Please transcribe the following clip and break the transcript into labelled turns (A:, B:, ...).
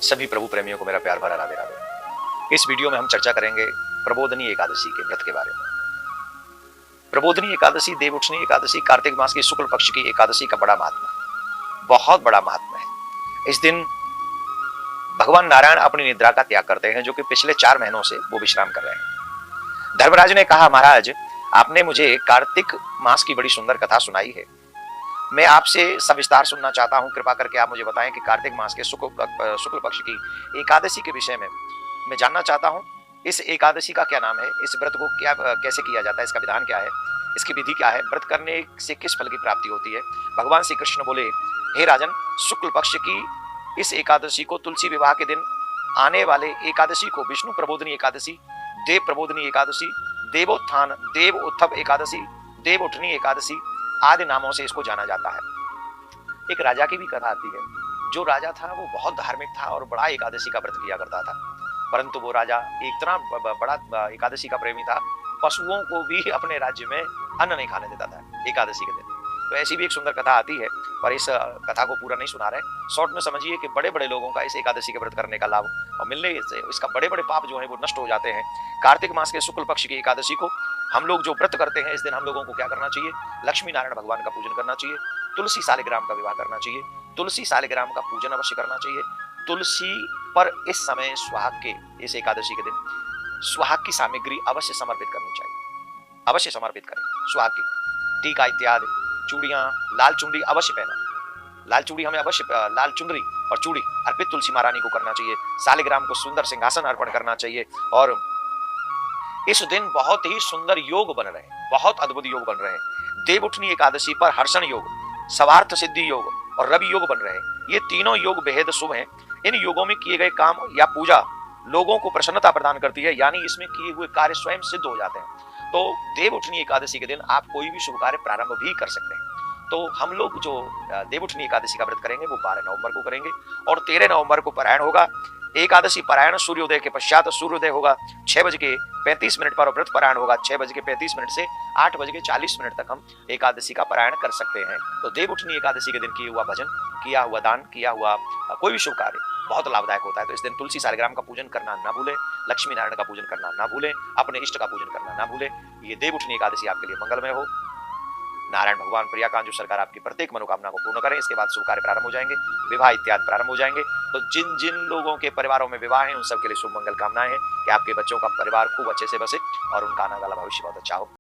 A: सभी प्रभु प्रेमियों को मेरा प्यार भरा राधे राधे। इस वीडियो में हम चर्चा करेंगे प्रबोधनी एकादशी के व्रत के बारे में। प्रबोधनी एकादशी, देवउठनी एकादशी, कार्तिक मास की शुक्ल पक्ष की एकादशी का बड़ा महात्मा है, बहुत बड़ा महात्मा है। इस दिन भगवान नारायण अपनी निद्रा का त्याग करते हैं, जो कि पिछले 4 महीनों से वो विश्राम कर रहे हैं। धर्मराज ने कहा, महाराज आपने मुझे कार्तिक मास की बड़ी सुंदर कथा सुनाई है, मैं आपसे सविस्तार सुनना चाहता हूं। कृपा करके आप मुझे बताएं कि कार्तिक मास के शुक्ल पक्ष की एकादशी के विषय में मैं जानना चाहता हूं। इस एकादशी का क्या नाम है, इस व्रत को क्या कैसे किया जाता है, इसका विधान क्या है, इसकी विधि क्या है, व्रत करने से किस फल की प्राप्ति होती है। भगवान श्री कृष्ण बोले, हे राजन, शुक्ल पक्ष की इस एकादशी को तुलसी विवाह के दिन आने वाले एकादशी को विष्णु प्रबोधनी एकादशी, देव प्रबोधनी एकादशी, देवोत्थान, देव उत्थव एकादशी, देव उठनी एकादशी आदि नामों से इसको जाना जाता है। एक राजा की भी कथा आती है। जो राजा था वो बहुत धार्मिक था और बड़ा एकादशी का व्रत किया करता था, परंतु वो राजा इतना बड़ा एकादशी का प्रेमी था, पशुओं को भी अपने राज्य में अन्न नहीं खाने देता था एकादशी के दिन। तो ऐसी भी एक सुंदर कथा आती है, पर इस कथा को पूरा नहीं सुना रहे। शॉर्ट में समझिए कि बड़े बड़े लोगों का इस एकादशी के व्रत करने का लाभ और मिलने से इसका बड़े बड़े पाप जो है वो नष्ट हो जाते हैं। कार्तिक मास के शुक्ल पक्ष की एकादशी को हम लोग जो व्रत करते हैं, इस दिन हम लोगों को क्या करना चाहिए, लक्ष्मी नारायण भगवान का पूजन करना चाहिए, तुलसी सालिग्राम का विवाह करना चाहिए, तुलसी सालिग्राम का पूजन अवश्य करना चाहिए। तुलसी पर इस समय सुहाग के, इस एकादशी के दिन सुहाग की सामग्री अवश्य समर्पित करनी चाहिए, अवश्य समर्पित करें सुहाग की, टीका इत्यादि, चूड़ियां, लाल चुनरी अवश्य पहना, लाल चूड़ी हमें अवश्य, लाल चुनरी और चूड़ी अर्पित तुलसी महारानी को करना चाहिए। सालिग्राम को सुंदर सिंहासन अर्पण करना चाहिए। और इस दिन बहुत ही सुंदर योग बन रहे हैं, बहुत अद्भुत योग बन रहे हैं। देवउठनी एकादशी पर हर्षण योग, सर्वार्थ सिद्धि योग और रवि योग बन रहे हैं। ये तीनों योग बेहद शुभ हैं। इन योगों में किए गए काम या पूजा लोगों को प्रसन्नता प्रदान करती है, यानी इसमें किए हुए कार्य स्वयं सिद्ध हो जाते हैं। तो देवउठनी एकादशी के दिन आप कोई भी शुभ कार्य प्रारंभ भी कर सकते हैं। तो हम लोग जो देवउठनी एकादशी का व्रत करेंगे वो 12 नवंबर को करेंगे और 13 नवंबर को पारायण होगा। एकादशी पारायण सूर्योदय के पश्चात, सूर्योदय होगा 6:35 पर, व्रत पारायण होगा 6:35 से 8:40 तक हम एकादशी का पारायण कर सकते हैं। तो देवउठनी एकादशी के दिन किया हुआ भजन, किया हुआ दान, किया हुआ कोई भी शुभ कार्य बहुत लाभदायक होता है। तो इस दिन तुलसी सालिग्राम का पूजन करना ना भूलें, लक्ष्मी नारायण का पूजन करना ना भूलें, अपने इष्ट का पूजन करना ना भूलें। ये देवउठनी एकादशी आपके लिए मंगलमय हो। नारायण भगवान प्रियाकांजू सरकार आपकी प्रत्येक मनोकामना को पूर्ण करें। इसके बाद शुभ कार्य प्रारंभ हो जाएंगे, विवाह इत्यादि प्रारंभ हो जाएंगे। तो जिन जिन लोगों के परिवारों में विवाह है उन सबके लिए शुभ मंगल कामनाएं हैं कि आपके बच्चों का परिवार खूब अच्छे से बसे और उनका आने वाला भविष्य बहुत अच्छा हो।